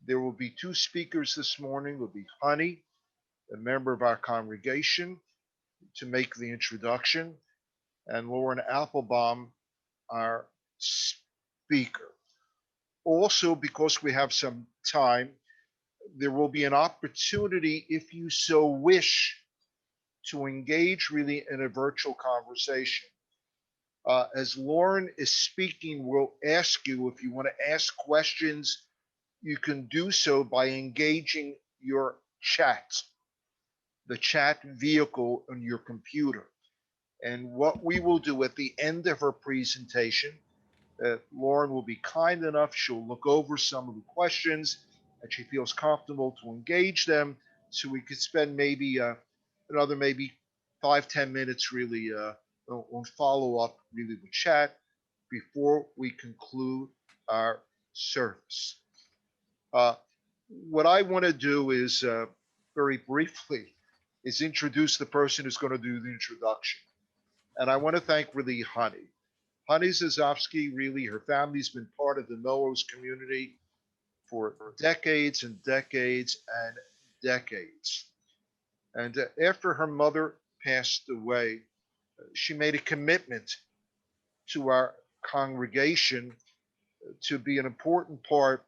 There will be two speakers this morning. Will be Honey, a member of our congregation, to make the introduction, and Lauren Appelbaum, our speaker. Also, because we have some time, there will be an opportunity, if you so wish, to engage really in a virtual conversation. As Lauren is speaking, we'll ask you if you want to ask questions, you can do so by engaging your chat, the chat vehicle on your computer. And what we will do at the end of her presentation, Lauren will be kind enough, she'll look over some of the questions and she feels comfortable to engage them, so we could spend maybe another maybe 5-10 minutes really on follow up really with chat before we conclude our service. What I want to do is very briefly is introduce the person who's going to do the introduction. And I want to thank really Honey. Honey Zazovsky, really, her family's been part of the Melrose community for decades and decades and decades. And after her mother passed away, she made a commitment to our congregation to be an important part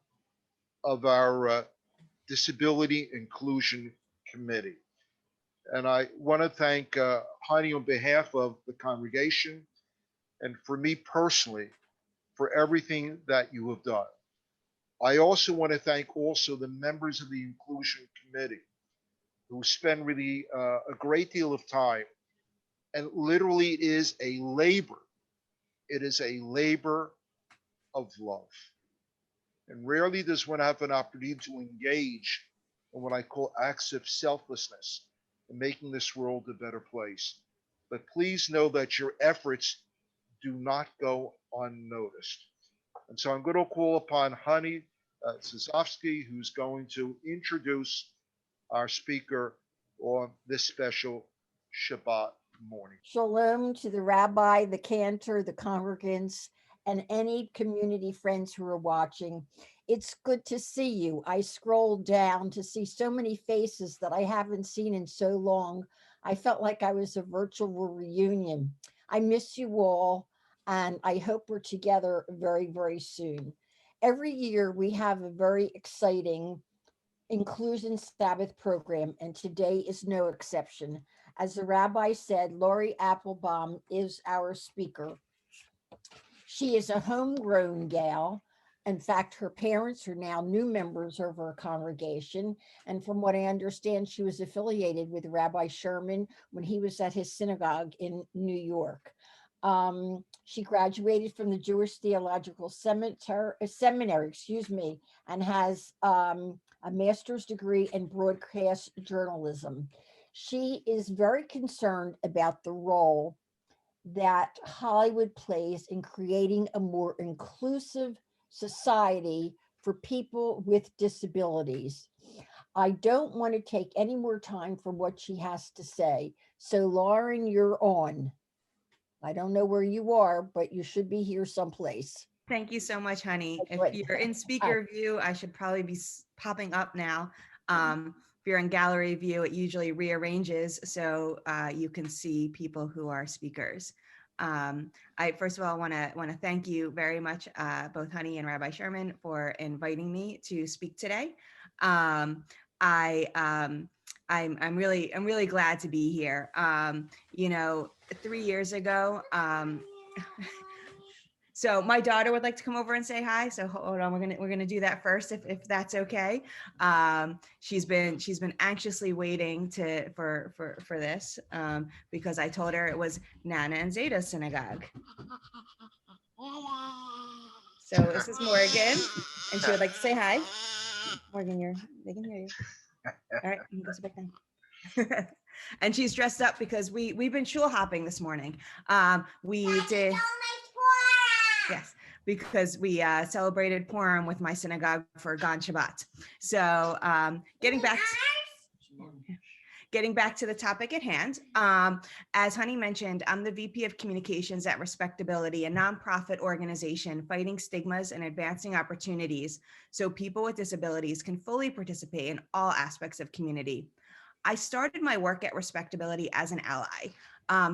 of our Disability Inclusion Committee. And I want to thank Heidi on behalf of the congregation and for me personally for everything that you have done. I also want to thank also the members of the Inclusion Committee who spend really a great deal of time, and literally it is a labor. It is a labor of love. And rarely does one have an opportunity to engage in what I call acts of selflessness in making this world a better place. But please know that your efforts do not go unnoticed. And so I'm going to call upon Honey Zazovsky, who's going to introduce our speaker on this special Shabbat morning. Shalom to the rabbi, the cantor, the congregants, and any community friends who are watching. It's good to see you. I scrolled down to see so many faces that I haven't seen in so long. I felt like I was a virtual reunion. I miss you all, and I hope we're together very, very soon. Every year we have a very exciting Inclusion Sabbath program, and today is no exception. As the rabbi said, Lori Appelbaum is our speaker. She is a homegrown gal. In fact, her parents are now new members of her congregation. And from what I understand, she was affiliated with Rabbi Sherman when he was at his synagogue in New York. She graduated from the Jewish Theological Seminary, and has a master's degree in broadcast journalism. She is very concerned about the role that Hollywood plays in creating a more inclusive society for people with disabilities. I don't want to take any more time from what she has to say. So, Lauren, you're on. I don't know where you are, but you should be here someplace. Thank you so much, Honey. If Great. you're in speaker view, I should probably be popping up now. If you're in gallery view, it usually rearranges so you can see people who are speakers. I first of all want to thank you very much, both Honey and Rabbi Sherman, for inviting me to speak today. I'm really glad to be here. 3 years ago. So my daughter would like to come over and say hi. So hold on, we're gonna do that first, if that's okay. She's been anxiously waiting for this because I told her it was Nana and Zeta's synagogue. So this is Morgan, and she would like to say hi. Morgan, they can hear you. All right, you can go sit back down. And she's dressed up because we've been shul hopping this morning. Yes, because we celebrated Purim with my synagogue for Gan Shabbat. So getting getting back to the topic at hand, as Honey mentioned, I'm the VP of Communications at RespectAbility, a nonprofit organization fighting stigmas and advancing opportunities so people with disabilities can fully participate in all aspects of community. I started my work at RespectAbility as an ally.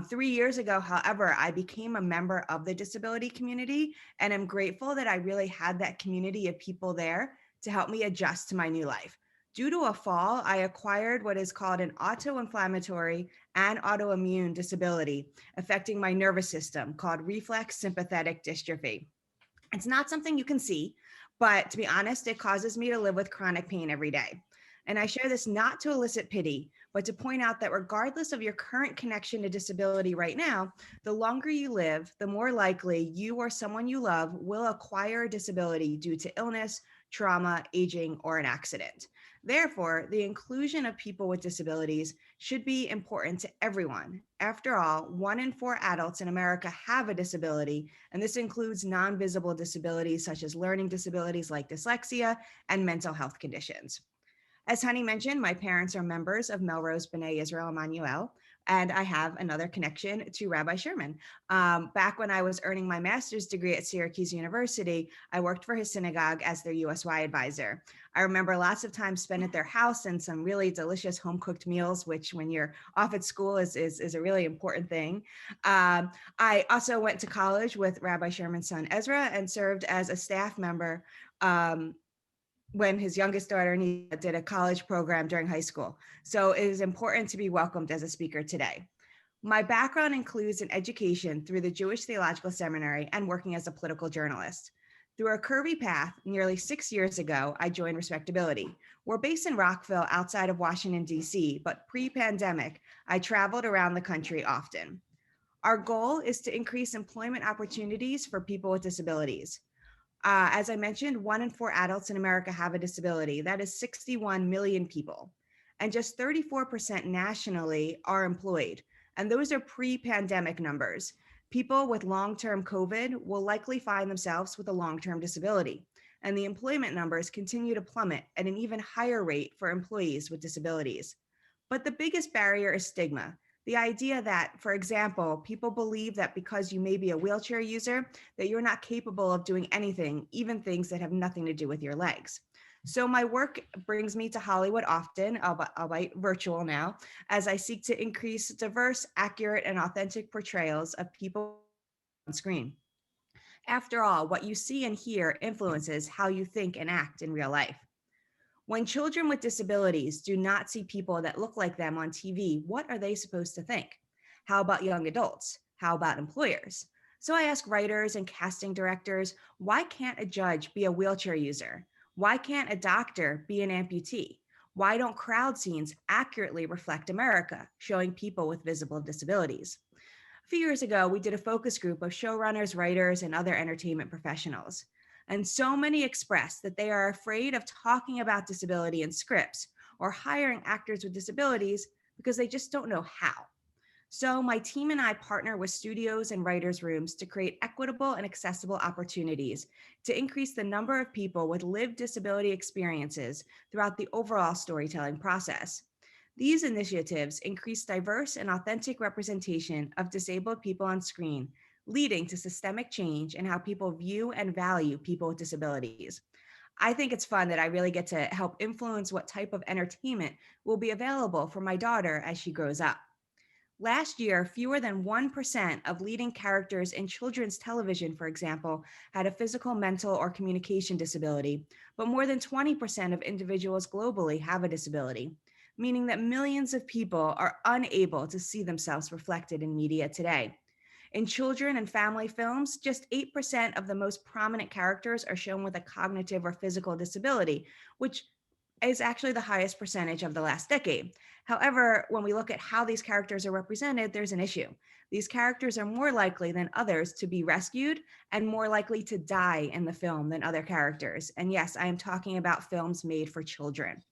3 years ago, however, I became a member of the disability community, and I'm grateful that I really had that community of people there to help me adjust to my new life. Due to a fall, I acquired what is called an autoinflammatory and autoimmune disability affecting my nervous system called reflex sympathetic dystrophy. It's not something you can see, but to be honest, it causes me to live with chronic pain every day. And I share this not to elicit pity, but to point out that regardless of your current connection to disability right now, the longer you live, the more likely you or someone you love will acquire a disability due to illness, trauma, aging, or an accident. Therefore, the inclusion of people with disabilities should be important to everyone. After all, 1 in 4 adults in America have a disability, and this includes non-visible disabilities such as learning disabilities like dyslexia and mental health conditions. As Honey mentioned, my parents are members of Melrose B'nai Israel Emanu-El, and I have another connection to Rabbi Sherman. Back when I was earning my master's degree at Syracuse University, I worked for his synagogue as their USY advisor. I remember lots of time spent at their house and some really delicious home-cooked meals, which when you're off at school is a really important thing. I also went to college with Rabbi Sherman's son Ezra and served as a staff member when his youngest daughter did a college program during high school. So it is important to be welcomed as a speaker today. My background includes an education through the Jewish Theological Seminary and working as a political journalist. Through a curvy path, nearly 6 years ago, I joined RespectAbility. We're based in Rockville outside of Washington, D.C., but pre-pandemic, I traveled around the country often. Our goal is to increase employment opportunities for people with disabilities. As I mentioned, 1 in 4 adults in America have a disability. That is 61 million people. And just 34% nationally are employed. And those are pre-pandemic numbers. People with long-term COVID will likely find themselves with a long-term disability. And the employment numbers continue to plummet at an even higher rate for employees with disabilities. But the biggest barrier is stigma. The idea that, for example, people believe that because you may be a wheelchair user, that you're not capable of doing anything, even things that have nothing to do with your legs. So my work brings me to Hollywood often, albeit virtual now, as I seek to increase diverse, accurate, and authentic portrayals of people on screen. After all, what you see and hear influences how you think and act in real life. When children with disabilities do not see people that look like them on TV, what are they supposed to think? How about young adults? How about employers? So I ask writers and casting directors, why can't a judge be a wheelchair user? Why can't a doctor be an amputee? Why don't crowd scenes accurately reflect America, showing people with visible disabilities? A few years ago, we did a focus group of showrunners, writers, and other entertainment professionals. And so many expressed that they are afraid of talking about disability in scripts or hiring actors with disabilities because they just don't know how. So my team and I partner with studios and writers' rooms to create equitable and accessible opportunities to increase the number of people with lived disability experiences throughout the overall storytelling process. These initiatives increase diverse and authentic representation of disabled people on screen, leading to systemic change in how people view and value people with disabilities. I think it's fun that I really get to help influence what type of entertainment will be available for my daughter as she grows up. Last year, fewer than 1% of leading characters in children's television, for example, had a physical, mental, or communication disability, but more than 20% of individuals globally have a disability, meaning that millions of people are unable to see themselves reflected in media today. In children and family films, just 8% of the most prominent characters are shown with a cognitive or physical disability, which is actually the highest percentage of the last decade. However, when we look at how these characters are represented, there's an issue. These characters are more likely than others to be rescued and more likely to die in the film than other characters. And yes, I am talking about films made for children.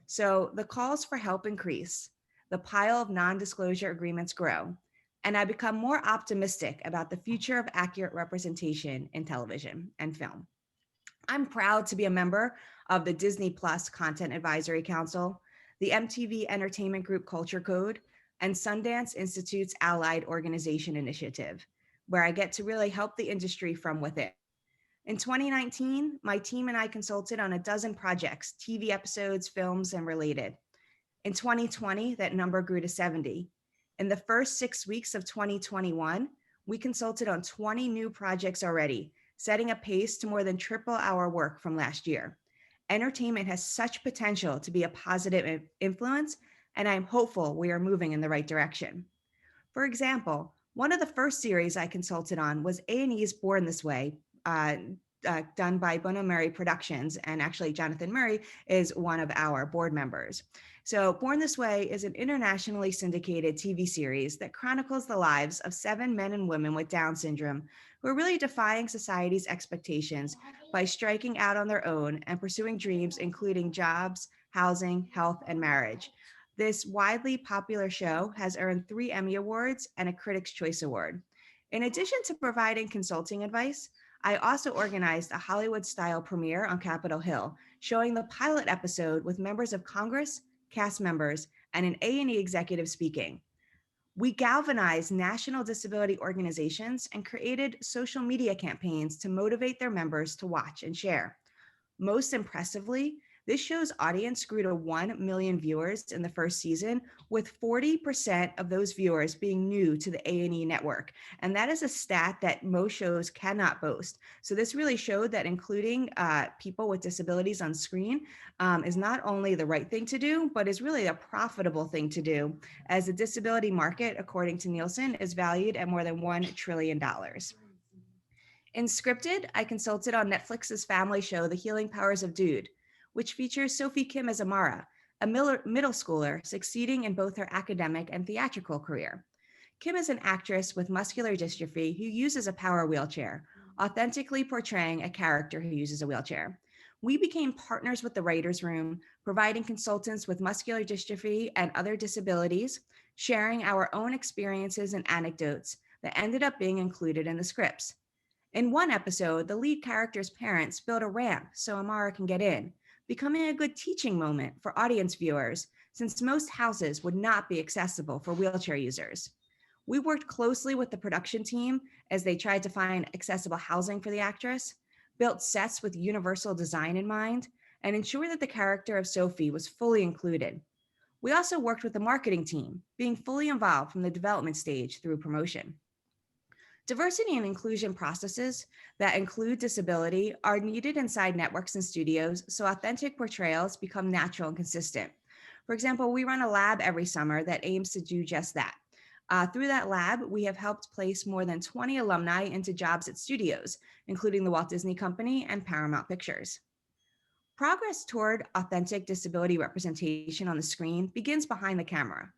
So the calls for help increase, the pile of non-disclosure agreements grow, and I become more optimistic about the future of accurate representation in television and film. I'm proud to be a member of the Disney Plus Content Advisory Council. the MTV Entertainment Group Culture Code, and Sundance Institute's Allied Organization Initiative, where I get to really help the industry from within. In 2019, my team and I consulted on a dozen projects, TV episodes, films, and related. In 2020, that number grew to 70. In the first 6 weeks of 2021, we consulted on 20 new projects already, setting a pace to more than triple our work from last year. Entertainment has such potential to be a positive influence, and I'm hopeful we are moving in the right direction. For example, one of the first series I consulted on was A&E's Born This Way, done by Bono Murray Productions, and actually Jonathan Murray is one of our board members. So Born This Way is an internationally syndicated TV series that chronicles the lives of 7 men and women with Down syndrome who are really defying society's expectations by striking out on their own and pursuing dreams, including jobs, housing, health, and marriage. This widely popular show has earned 3 Emmy Awards and a Critics' Choice Award. In addition to providing consulting advice, I also organized a Hollywood-style premiere on Capitol Hill, showing the pilot episode with members of Congress, cast members, and an A&E executive speaking. We galvanized national disability organizations and created social media campaigns to motivate their members to watch and share. Most impressively, this show's audience grew to 1 million viewers in the first season, with 40% of those viewers being new to the A&E network. And that is a stat that most shows cannot boast. So this really showed that including people with disabilities on screen is not only the right thing to do, but is really a profitable thing to do, as the disability market, according to Nielsen, is valued at more than $1 trillion. In scripted, I consulted on Netflix's family show, The Healing Powers of Dude, which features Sophie Kim as Amara, a middle schooler succeeding in both her academic and theatrical career. Kim is an actress with muscular dystrophy who uses a power wheelchair, authentically portraying a character who uses a wheelchair. We became partners with the writer's room, providing consultants with muscular dystrophy and other disabilities, sharing our own experiences and anecdotes that ended up being included in the scripts. In one episode, the lead character's parents build a ramp so Amara can get in, becoming a good teaching moment for audience viewers, since most houses would not be accessible for wheelchair users. We worked closely with the production team as they tried to find accessible housing for the actress, built sets with universal design in mind, and ensured that the character of Sophie was fully included. We also worked with the marketing team, being fully involved from the development stage through promotion. Diversity and inclusion processes that include disability are needed inside networks and studios so authentic portrayals become natural and consistent. For example, we run a lab every summer that aims to do just that. Through that lab, we have helped place more than 20 alumni into jobs at studios, including the Walt Disney Company and Paramount Pictures. Progress toward authentic disability representation on the screen begins behind the camera.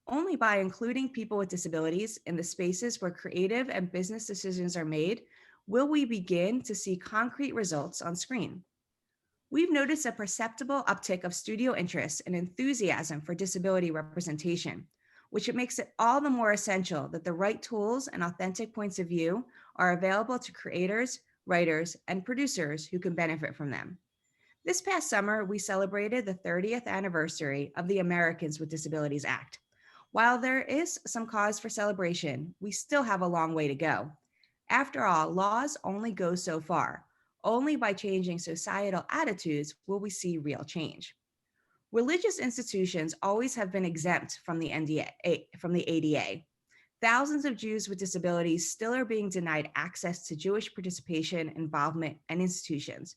Only by including people with disabilities in the spaces where creative and business decisions are made will we begin to see concrete results on screen. We've noticed a perceptible uptick of studio interest and enthusiasm for disability representation, which makes it all the more essential that the right tools and authentic points of view are available to creators, writers, and producers who can benefit from them. This past summer, we celebrated the 30th anniversary of the Americans with Disabilities Act. While there is some cause for celebration, we still have a long way to go. After all, laws only go so far. Only by changing societal attitudes will we see real change. Religious institutions always have been exempt from the ADA. Thousands of Jews with disabilities still are being denied access to Jewish participation, involvement, and institutions.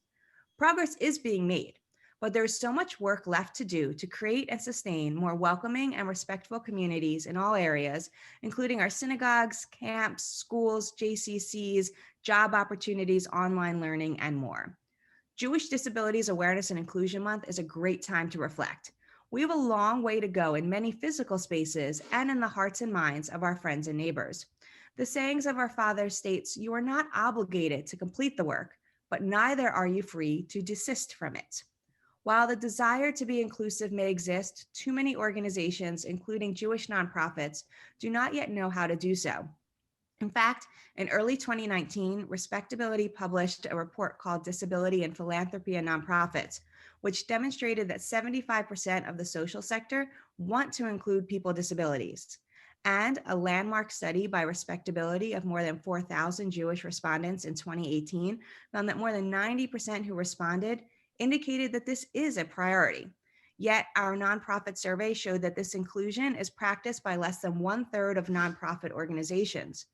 Progress is being made, but there is so much work left to do to create and sustain more welcoming and respectful communities in all areas, including our synagogues, camps, schools, JCCs, job opportunities, online learning, and more. Jewish Disabilities Awareness and Inclusion Month is a great time to reflect. We have a long way to go in many physical spaces and in the hearts and minds of our friends and neighbors. The sayings of our fathers states, "You are not obligated to complete the work, but neither are you free to desist from it." While the desire to be inclusive may exist, too many organizations, including Jewish nonprofits, do not yet know how to do so. In fact, in early 2019, RespectAbility published a report called Disability and Philanthropy and Nonprofits, which demonstrated that 75% of the social sector want to include people with disabilities. And a landmark study by RespectAbility of more than 4,000 Jewish respondents in 2018 found that more than 90% who responded indicated that this is a priority. Yet our nonprofit survey showed that this inclusion is practiced by less than 1/3 of nonprofit organizations.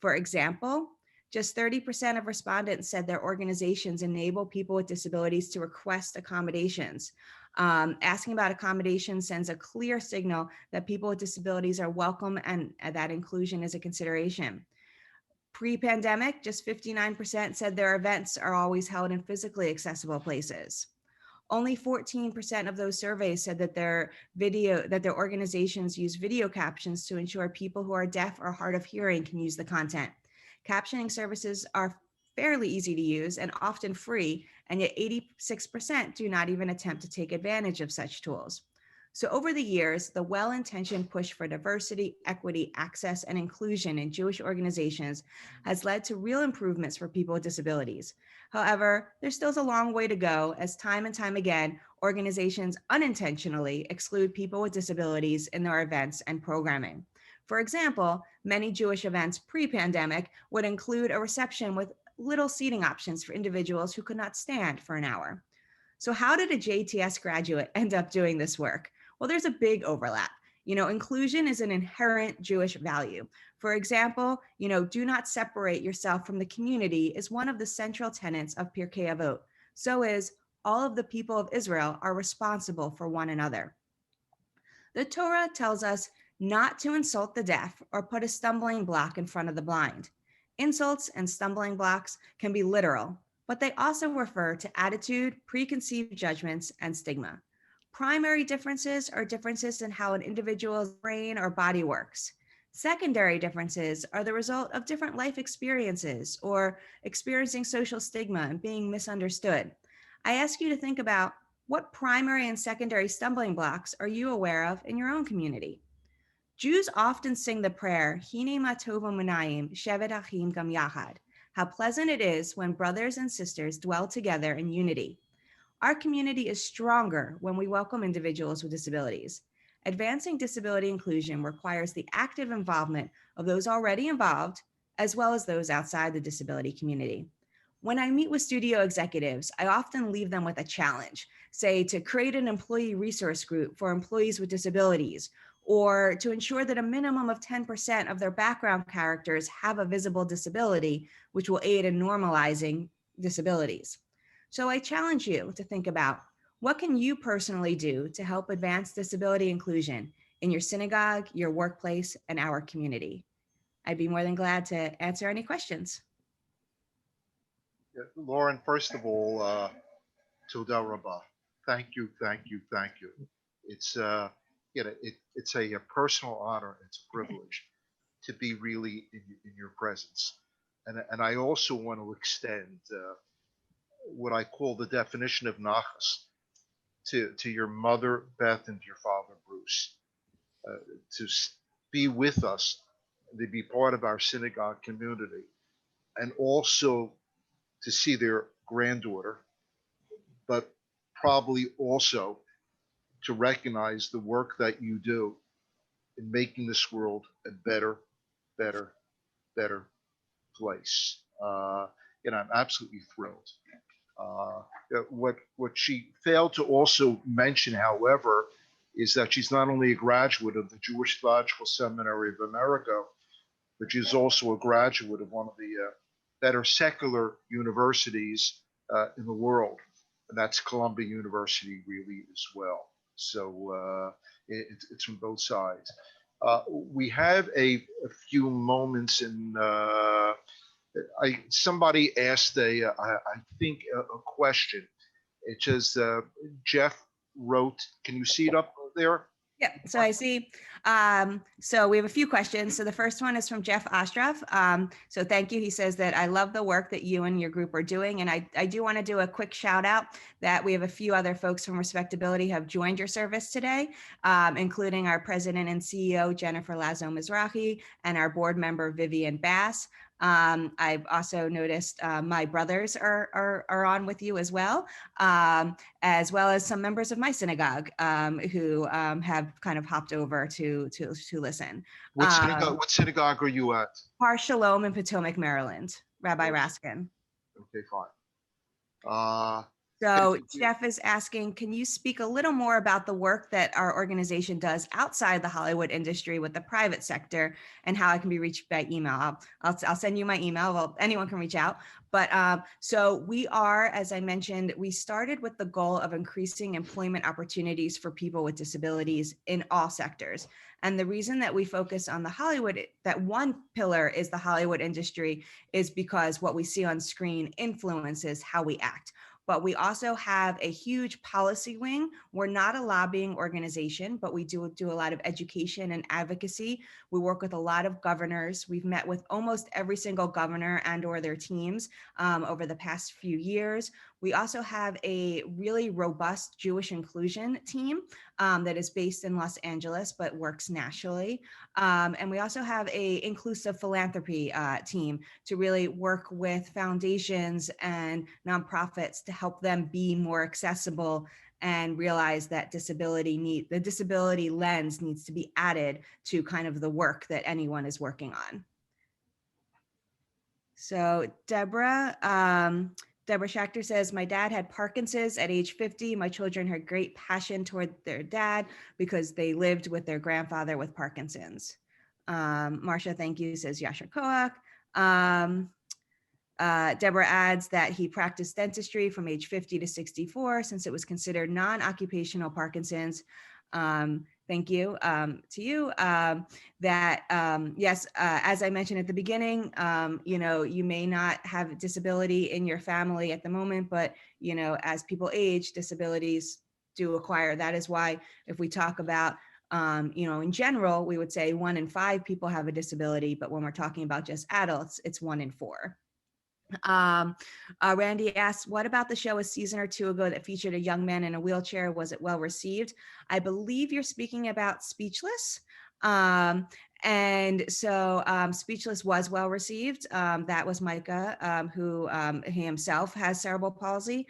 For example, just 30% of respondents said their organizations enable people with disabilities to request accommodations. Asking about accommodations sends a clear signal that people with disabilities are welcome and that inclusion is a consideration. Pre-pandemic, just 59% said their events are always held in physically accessible places. Only 14% of those surveys said that their organizations use video captions to ensure people who are deaf or hard of hearing can use the content. Captioning services are fairly easy to use and often free, and yet 86% do not even attempt to take advantage of such tools. So over the years, the well-intentioned push for diversity, equity, access, and inclusion in Jewish organizations has led to real improvements for people with disabilities. However, there's still a long way to go, as time and time again, organizations unintentionally exclude people with disabilities in their events and programming. For example, many Jewish events pre-pandemic would include a reception with little seating options for individuals who could not stand for an hour. So how did a JTS graduate end up doing this work? Well, there's a big overlap. Inclusion is an inherent Jewish value. For example, do not separate yourself from the community is one of the central tenets of Pirkei Avot. So is all of the people of Israel are responsible for one another. The Torah tells us not to insult the deaf or put a stumbling block in front of the blind. Insults and stumbling blocks can be literal, but they also refer to attitude, preconceived judgments, and stigma. Primary differences are differences in how an individual's brain or body works. Secondary differences are the result of different life experiences or experiencing social stigma and being misunderstood. I ask you to think about what primary and secondary stumbling blocks are you aware of in your own community? Jews often sing the prayer, Hine ma tov u'munayim, shevet achim gam yachad, how pleasant it is when brothers and sisters dwell together in unity. Our community is stronger when we welcome individuals with disabilities. Advancing disability inclusion requires the active involvement of those already involved, as well as those outside the disability community. When I meet with studio executives, I often leave them with a challenge, say to create an employee resource group for employees with disabilities, or to ensure that a minimum of 10% of their background characters have a visible disability, which will aid in normalizing disabilities. So I challenge you to think about, what can you personally do to help advance disability inclusion in your synagogue, your workplace, and our community? I'd be more than glad to answer any questions. Lauren, first of all, Toda Rabbah. Thank you. It's it's a personal honor. It's a privilege to be really in your presence, and I also want to extend what I call the definition of nachas to your mother Beth and to your father Bruce, to be with us, to be part of our synagogue community, and also to see their granddaughter, but probably also to recognize the work that you do in making this world a better place. I'm absolutely thrilled. What she failed to also mention, however, is that she's not only a graduate of the Jewish Theological Seminary of America, but she's also a graduate of one of the better secular universities in the world, and that's Columbia University really as well. So it's from both sides. We have a few moments in. Somebody asked I think a question. It says Jeff wrote. Can you see it up there? Yeah, so I see. So we have a few questions. So the first one is from Jeff Ostroff. So thank you. He says that I love the work that you and your group are doing. And I do want to do a quick shout out that we have a few other folks from RespectAbility have joined your service today, including our president and CEO, Jennifer Lazo Mizrahi, and our board member, Vivian Bass. I've also noticed my brothers are on with you as well as some members of my synagogue who have kind of hopped over to listen. What synagogue are you at? Har Shalom in Potomac, Maryland, Rabbi Raskin. Okay, fine. Thank So you. Jeff is asking, can you speak a little more about the work that our organization does outside the Hollywood industry with the private sector and how I can be reached by email? I'll send you my email. Well, anyone can reach out. But so we are, as I mentioned, we started with the goal of increasing employment opportunities for people with disabilities in all sectors. And the reason that we focus on the Hollywood, that one pillar is the Hollywood industry, is because what we see on screen influences how we act. But we also have a huge policy wing. We're not a lobbying organization, but we do a lot of education and advocacy. We work with a lot of governors. We've met with almost every single governor and or their teams over the past few years. We also have a really robust Jewish inclusion team that is based in Los Angeles, but works nationally. And we also have a inclusive philanthropy team to really work with foundations and nonprofits to help them be more accessible and realize that the disability lens needs to be added to kind of the work that anyone is working on. So Deborah Schachter says, my dad had Parkinson's at age 50. My children had great passion toward their dad because they lived with their grandfather with Parkinson's. Marcia, thank you, says Yasher Koach. Deborah adds that he practiced dentistry from age 50 to 64 since it was considered non-occupational Parkinson's. Thank you to you. Yes, as I mentioned at the beginning, you may not have a disability in your family at the moment, but as people age, disabilities do acquire. That is why if we talk about in general, we would say 1 in 5 people have a disability, but when we're talking about just adults, it's 1 in 4. Randy asks, what about the show a season or 2 ago that featured a young man in a wheelchair? Was it well received? I believe you're speaking about Speechless. And so Speechless was well received. That was Micah, who he himself has cerebral palsy.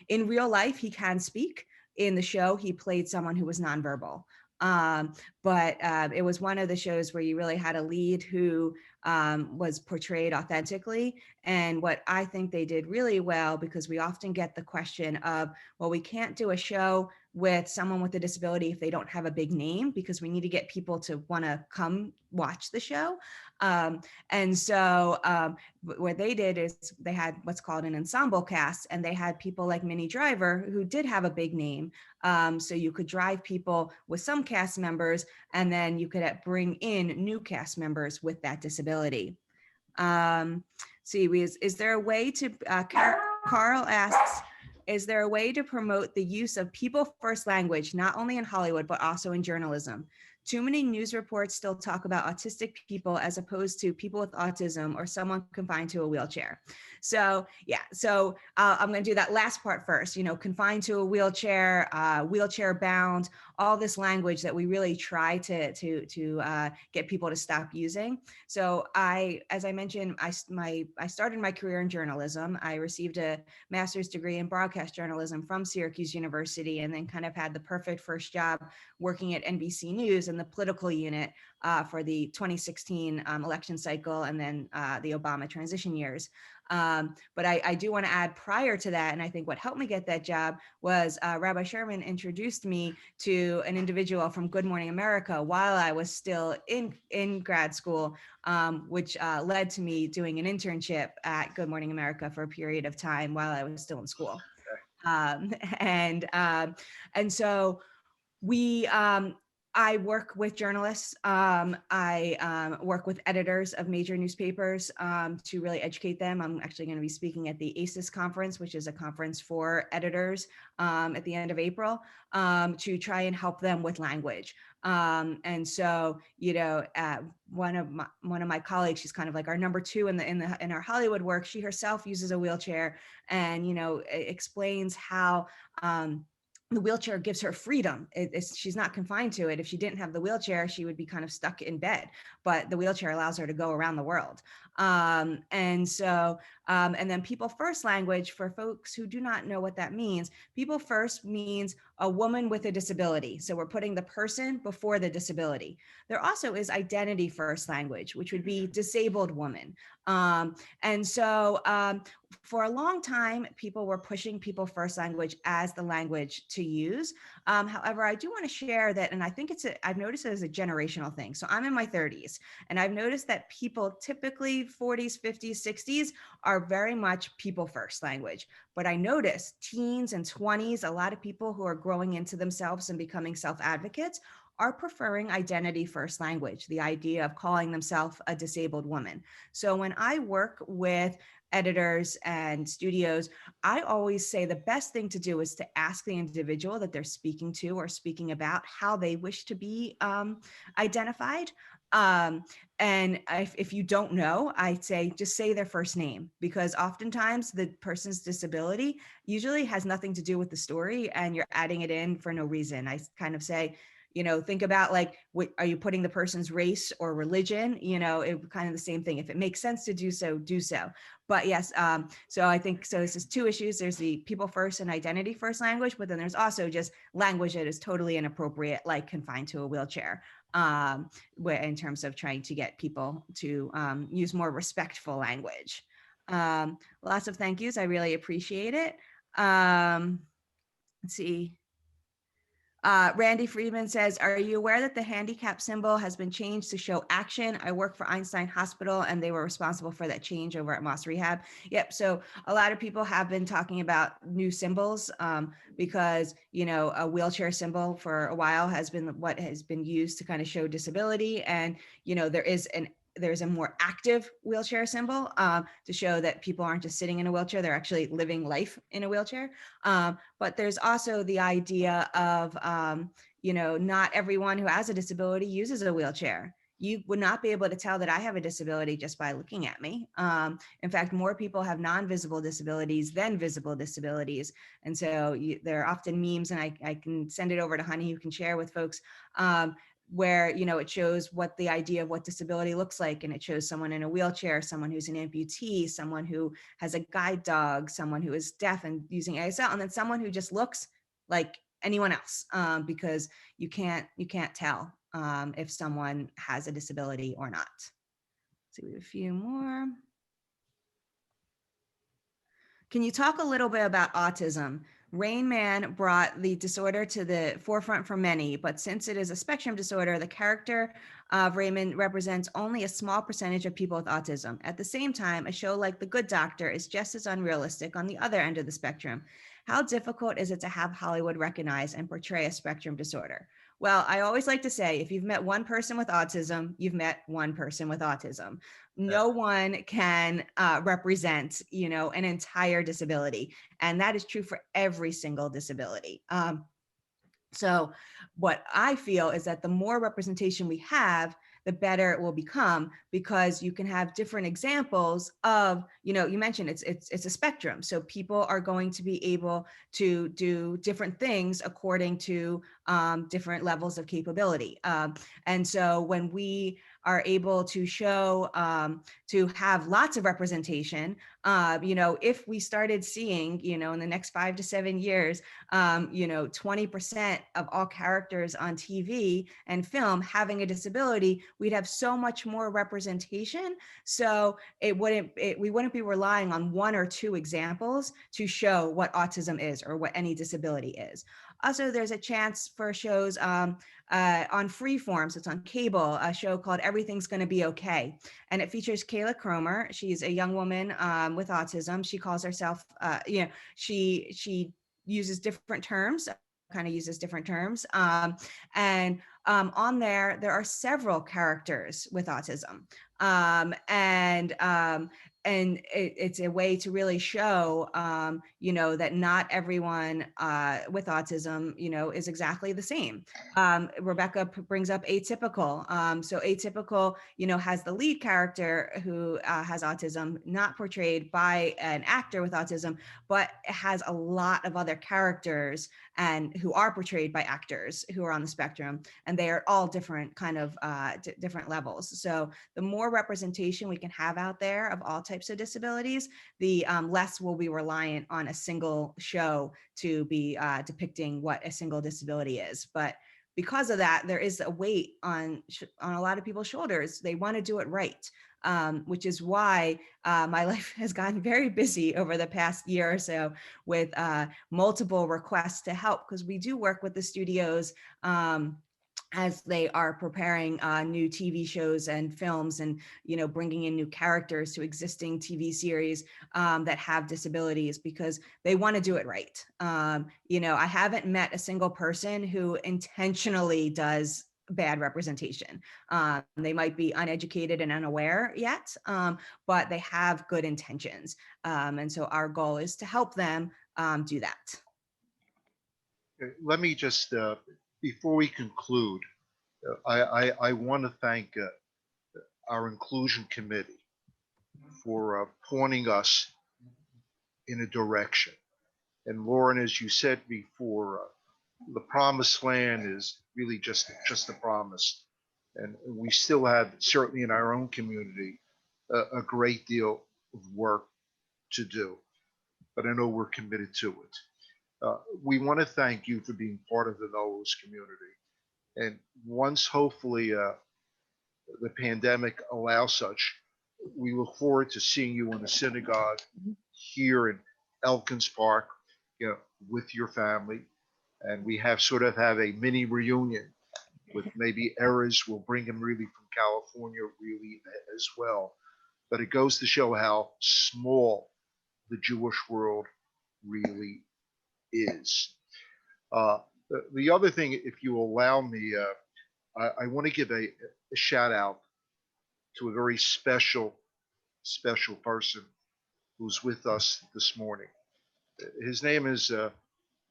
In real life, he can speak. In the show, he played someone who was nonverbal. But it was one of the shows where you really had a lead who was portrayed authentically. And what I think they did really well, because we often get the question of, well, we can't do a show with someone with a disability if they don't have a big name, because we need to get people to want to come watch the show. And so what they did is they had what's called an ensemble cast, and they had people like Minnie Driver who did have a big name. So you could drive people with some cast members, and then you could bring in new cast members with that disability. Is there a way to, Carl asks, is there a way to promote the use of people first language, not only in Hollywood, but also in journalism? Too many news reports still talk about autistic people as opposed to people with autism or someone confined to a wheelchair. So yeah, so I'm going to do that last part first. Confined to a wheelchair, wheelchair bound, all this language that we really try to get people to stop using. So as I mentioned, I started my career in journalism. I received a master's degree in broadcast journalism from Syracuse University, and then kind of had the perfect first job working at NBC News in the political unit for the 2016 election cycle, and then the Obama transition years. But I do want to add, prior to that, and I think what helped me get that job was Rabbi Sherman introduced me to an individual from Good Morning America while I was still in grad school, which led to me doing an internship at Good Morning America for a period of time while I was still in school. And so I work with journalists. I work with editors of major newspapers to really educate them. I'm actually going to be speaking at the ACES conference, which is a conference for editors at the end of April, to try and help them with language. And so, one of my colleagues, she's kind of like our number 2 in our Hollywood work. She herself uses a wheelchair, and explains how the wheelchair gives her freedom. She's not confined to it. If she didn't have the wheelchair, she would be kind of stuck in bed, but the wheelchair allows her to go around the world. And then people first language, for folks who do not know what that means, people first means a woman with a disability. So we're putting the person before the disability. There also is identity first language, which would be disabled woman. And so for a long time, people were pushing people first language as the language to use. However, I do want to share that, and I think I've noticed it as a generational thing. So I'm in my 30s, and I've noticed that people typically 40s, 50s, 60s are very much people first language. But I notice teens and 20s, a lot of people who are growing into themselves and becoming self-advocates are preferring identity first language, the idea of calling themselves a disabled woman. So when I work with editors and studios, I always say the best thing to do is to ask the individual that they're speaking to or speaking about how they wish to be identified. And if you don't know, I say just say their first name, because oftentimes the person's disability usually has nothing to do with the story and you're adding it in for no reason. I kind of say, think about like, are you putting the person's race or religion? It kind of the same thing. If it makes sense to do so, do so. But yes, so I think, so this is two issues. There's the people first and identity first language, but then there's also just language that is totally inappropriate, like confined to a wheelchair, in terms of trying to get people to use more respectful language. Lots of thank yous. I really appreciate it. Let's see. Randy Friedman says, are you aware that the handicap symbol has been changed to show action? I work for Einstein Hospital and they were responsible for that change over at Moss Rehab. Yep. So a lot of people have been talking about new symbols because, a wheelchair symbol for a while has been what has been used to kind of show disability. And, there's a more active wheelchair symbol to show that people aren't just sitting in a wheelchair, they're actually living life in a wheelchair. But there's also the idea of, not everyone who has a disability uses a wheelchair. You would not be able to tell that I have a disability just by looking at me. In fact, more people have non-visible disabilities than visible disabilities. And so there are often memes, and I can send it over to Honey, who can share with folks, where, it shows what the idea of what disability looks like. And it shows someone in a wheelchair, someone who's an amputee, someone who has a guide dog, someone who is deaf and using ASL, and then someone who just looks like anyone else, because you can't tell if someone has a disability or not. So we have a few more. Can you talk a little bit about autism? Rain Man brought the disorder to the forefront for many, but since it is a spectrum disorder, the character of Raymond represents only a small percentage of people with autism. At the same time, a show like The Good Doctor is just as unrealistic on the other end of the spectrum. How difficult is it to have Hollywood recognize and portray a spectrum disorder? Well, I always like to say, if you've met one person with autism, you've met one person with autism. No one can represent, an entire disability. And that is true for every single disability. So what I feel is that the more representation we have, the better it will become, because you can have different examples of, you mentioned it's a spectrum. So people are going to be able to do different things according to different levels of capability. And so when we are able to show, to have lots of representation, if we started seeing, in the next 5 to 7 years, 20% of all characters on TV and film having a disability, we'd have so much more representation. So we wouldn't be relying on one or two examples to show what autism is or what any disability is. Also, there's a chance for shows on Freeform, so it's on cable, a show called Everything's Gonna Be Okay. And it features Kayla Cromer. She's a young woman with autism. She calls herself, she uses different terms, and on there are several characters with autism. and it's a way to really show, you know, that not everyone with autism, you know, is exactly the same. Rebecca brings up Atypical. So Atypical, you know, has the lead character who has autism, not portrayed by an actor with autism, but has a lot of other characters and who are portrayed by actors who are on the spectrum, and they are all different kind of different levels. So the more representation we can have out there of all types of disabilities, the less will be reliant on a single show to be depicting what a single disability is. But because of that, there is a weight on a lot of people's shoulders. They want to do it right, which is why my life has gotten very busy over the past year or so with multiple requests to help, because we do work with the studios as they are preparing new TV shows and films, and, you know, bringing in new characters to existing TV series that have disabilities, because they want to do it right. You know, I haven't met a single person who intentionally does bad representation. They might be uneducated and unaware yet, but they have good intentions. And so our goal is to help them do that. Let me just, before we conclude, I want to thank our inclusion committee for pointing us in a direction. And Lauren, as you said before, the promised land is really just a promise. And we still have, certainly in our own community, a great deal of work to do. But I know we're committed to it. We want to thank you for being part of the Melrose community. And once hopefully the pandemic allows such, we look forward to seeing you in the synagogue here in Elkins Park, you know, with your family. And we have a mini reunion with maybe Erez. We'll bring him really from California really as well. But it goes to show how small the Jewish world really is. The other thing, if you allow me, I want to give a shout out to a very special person who's with us this morning. His name is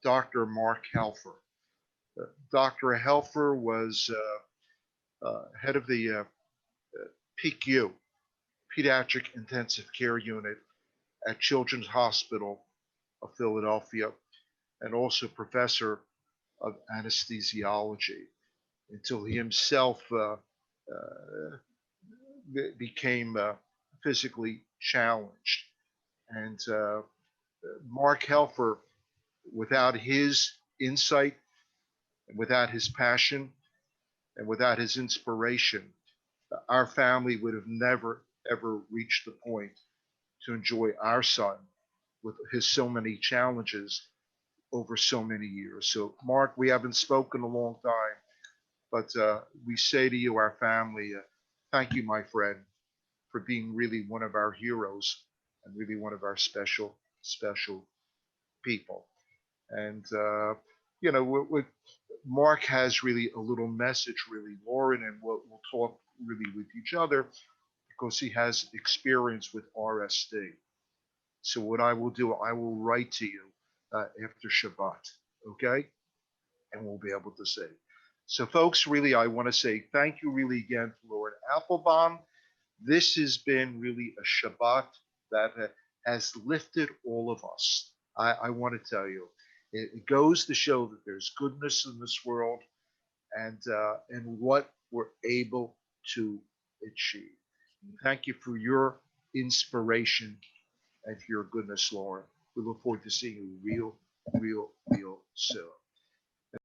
Dr. Mark Helfer. Dr. Helfer was head of the PICU, Pediatric Intensive Care Unit at Children's Hospital of Philadelphia, and also professor of anesthesiology until he himself became physically challenged. And Mark Helfer, without his insight, and without his passion, and without his inspiration, our family would have never, ever reached the point to enjoy our son with his so many challenges over so many years. So, Mark, we haven't spoken a long time, but we say to you, our family, thank you, my friend, for being really one of our heroes and really one of our special people. And, you know, Mark has really a little message, really, Lauren, and we'll talk really with each other because he has experience with RSD. So what I will do, I will write to you after Shabbat, okay? And we'll be able to say. So folks, really, I want to say thank you really again to Lauren Appelbaum. This has been really a Shabbat that has lifted all of us. I want to tell you, it goes to show that there's goodness in this world and what we're able to achieve. Thank you for your inspiration and for your goodness, Lauren. We look forward to seeing you real soon.